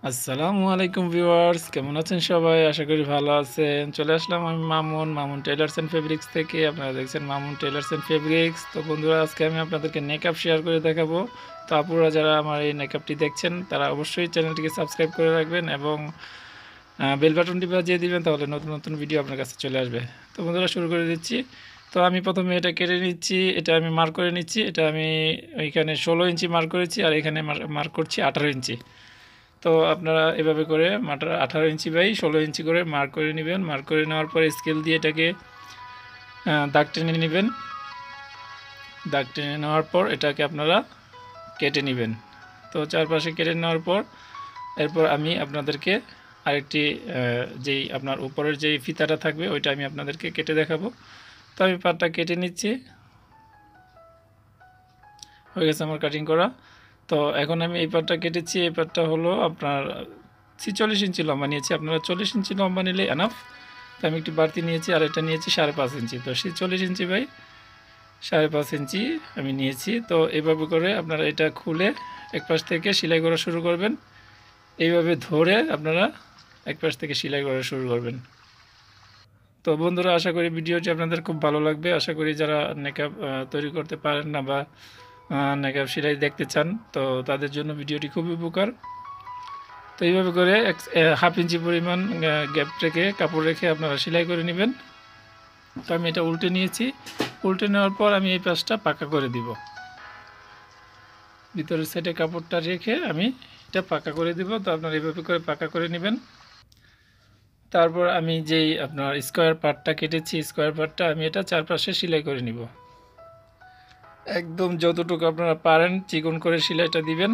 আসসালামু আলাইকুম ভিউয়ার্স, কেমন আছেন সবাই? আশা করি ভালো আছেন। চলে আসলাম আমি মামুন টেইলার্স অ্যান্ড ফেব্রিক্স থেকে। আপনারা দেখছেন মামুন টেইলার্স অ্যান্ড ফেব্রিক্স। তো বন্ধুরা, আজকে আমি আপনাদেরকে নেকআপ শেয়ার করে দেখাবো। তো আপুরা যারা আমার এই নেকআপটি দেখছেন তারা অবশ্যই চ্যানেলটিকে সাবস্ক্রাইব করে রাখবেন এবং বেল বাটনটি বাজিয়ে দিবেন, তাহলে নতুন নতুন ভিডিও আপনার কাছে চলে আসবে। তো বন্ধুরা, শুরু করে দিচ্ছি। তো আমি প্রথমে এটা কেটে নিচ্ছি, এটা আমি মার্ক করে নিচ্ছি। এটা আমি ওইখানে 16 ইঞ্চি মার্ক করেছি, আর এখানে মার্ক করছি 18 ইঞ্চি। তো আপনারা এভাবে করে 18 ইঞ্চি বাই 16 ইঞ্চি করে মার্ক করে নেবেন। মার্ক করে নেওয়ার পরে স্কেল দিয়ে এটাকে দাগ টেনে নেবেন। দাগ টেনে নেওয়ার পর এটাকে আপনারা কেটে নেবেন। তো চারপাশে কেটে নেওয়ার পর এরপর আমি আপনাদেরকে আরেকটি যেই আপনার উপরের যেই ফিতাটা থাকবে ওইটা আমি আপনাদেরকে কেটে দেখাবো। তো আমি পাটটা কেটে নিচ্ছি, হয়ে গেছে আমার কাটিং করা। তো এখন আমি এই পাটটা কেটেছি, এই পাটটা হলো আপনার 46 ইঞ্চি লম্বা নিয়েছি। আপনারা 40 ইঞ্চি লম্বা নিলে এনাফ। তো আমি একটু বাড়তি নিয়েছি, আর এটা নিয়েছি 5.5 ইঞ্চি। তো 40 ইঞ্চি বাই 5.5 ইঞ্চি আমি নিয়েছি। তো এইভাবে করে আপনারা এটা খুলে এক পাশ থেকে সেলাই করা শুরু করবেন। এইভাবে ধরে আপনারা এক পাশ থেকে সেলাই করা শুরু করবেন। তো বন্ধুরা, আশা করি ভিডিওটি আপনাদের খুব ভালো লাগবে। আশা করি যারা নেকআপ তৈরি করতে পারেন না বা নেকআপ সেলাই দেখতে চান, তো তাদের জন্য ভিডিওটি খুবই উপকার। তো এইভাবে করে 1/2 ইঞ্চি পরিমাণ গ্যাপ রেখে কাপড় রেখে আপনারা সেলাই করে নেবেন। তো আমি এটা উল্টে নিয়েছি। উল্টে নেওয়ার পর আমি এই পাশটা পাকা করে দিব। ভিতরের সাইডে কাপড়টা রেখে আমি এটা পাকা করে দিব। তো আপনারা এইভাবে করে পাকা করে নেবেন। তারপর আমি যেই আপনার স্কোয়ার পার্টটা কেটেছি, স্কোয়ার পার্টটা আমি এটা চারপাশে সেলাই করে নিব। একদম যতটুকু আপনারা পারেন চিকন করে সেলাইটা দিবেন,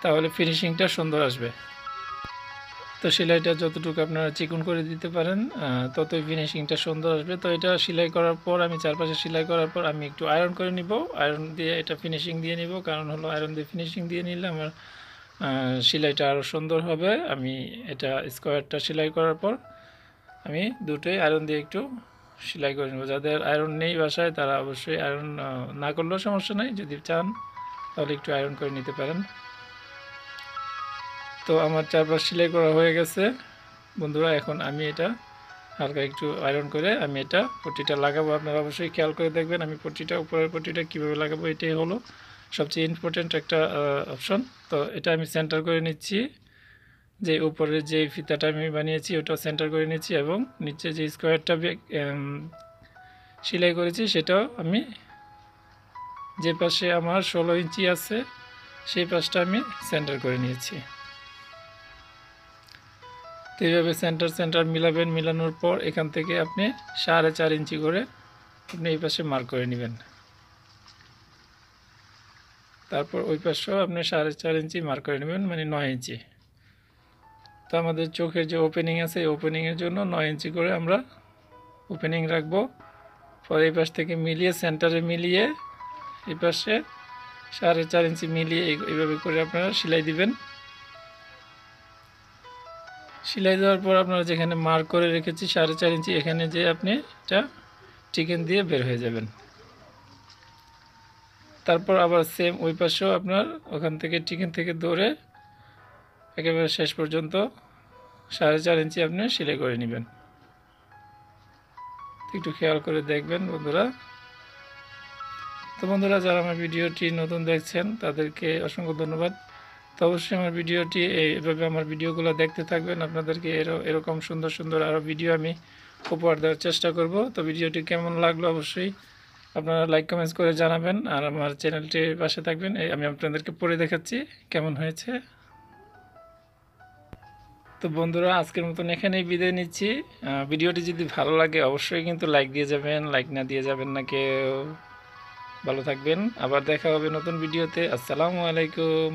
তাহলে ফিনিশিংটা সুন্দর আসবে। তো সেলাইটা যতটুকু আপনারা চিকন করে দিতে পারেন ততই ফিনিশিংটা সুন্দর আসবে। তো এটা সেলাই করার পর আমি চারপাশে সেলাই করার পর আমি একটু আয়রন করে নিব। আয়রন দিয়ে এটা ফিনিশিং দিয়ে নিব, কারণ হলো আয়রন দিয়ে ফিনিশিং দিয়ে নিলে আমার সেলাইটা আরও সুন্দর হবে। আমি এটা স্কোয়ারটা সেলাই করার পর আমি দুটোই আয়রন দিয়ে একটু সেলাই করে নেব। যাদের আয়রন নেই বাসায় তারা অবশ্যই আয়রন না করলেও সমস্যা নেই, যদি চান তাহলে একটু আয়রন করে নিতে পারেন। তো আমার চারপাশ সেলাই করা হয়ে গেছে বন্ধুরা। এখন আমি এটা হালকা একটু আয়রন করে আমি এটা পট্টিটা লাগাবো। আপনারা অবশ্যই খেয়াল করে দেখবেন আমি পট্টিটা, উপরের পট্টিটা কীভাবে লাগাবো, এটাই হলো সবচেয়ে ইম্পর্টেন্ট একটা অপশন। তো এটা আমি সেন্টার করে নিচ্ছি, যে উপরের যে ফিতাটা আমি বানিয়েছি ওটা সেন্টার করে নিচ্ছি, এবং নিচে যে স্কোয়ারটা সেলাই করেছি সেটাও আমি যে পাশে আমার 16 ইঞ্চি আছে সেই পাশটা আমি সেন্টার করে নিয়েছি। তো এইভাবে সেন্টার মিলাবেন। মিলানোর পর এখান থেকে আপনি 4.5 ইঞ্চি করে আপনি এই পাশে মার্ক করে নেবেন। তারপর ওই পাশেও আপনি 4.5 ইঞ্চি মার্ক করে নেবেন, মানে 9 ইঞ্চি। তো আমাদের চোখের যে ওপেনিং আছে এই ওপেনিংয়ের জন্য 9 ইঞ্চি করে আমরা ওপেনিং রাখবো। পরে এই পাশ থেকে মিলিয়ে সেন্টারে মিলিয়ে এই পাশে 4.5 ইঞ্চি মিলিয়ে এইভাবে করে আপনারা সেলাই দিবেন। সেলাই দেওয়ার পর আপনারা যেখানে মার্ক করে রেখেছি 4.5 ইঞ্চি, এখানে যে আপনি এটা চিকেন দিয়ে বের হয়ে যাবেন। তারপর আবার সেম ওই পাশেও আপনার ওখান থেকে চিকেন থেকে ধরে একেবারে শেষ পর্যন্ত 4.5 ইঞ্চি আপনি সেলাই করে নেবেন। একটু খেয়াল করে দেখবেন বন্ধুরা। তো বন্ধুরা, যারা আমার ভিডিওটি নতুন দেখছেন তাদেরকে অসংখ্য ধন্যবাদ। তো অবশ্যই আমার ভিডিওটি এইভাবে আমার ভিডিওগুলো দেখতে থাকবেন। আপনাদেরকে এরকম সুন্দর সুন্দর আরও ভিডিও আমি উপহার দেওয়ার চেষ্টা করব। তো ভিডিওটি কেমন লাগলো অবশ্যই আপনারা লাইক কমেন্টস করে জানাবেন, আর আমার চ্যানেলটির পাশে থাকবেন। আমি আপনাদেরকে পড়ে দেখাচ্ছি কেমন হয়েছে। তো বন্ধুরা, আজকের মতন এখানেই বিদায় নিচ্ছি। ভিডিওটি যদি ভালো লাগে অবশ্যই কিন্তু লাইক দিয়ে যাবেন, লাইক না দিয়ে যাবেন না কেউ। ভালো থাকবেন, আবার দেখা হবে নতুন ভিডিওতে। আসসালামু আলাইকুম।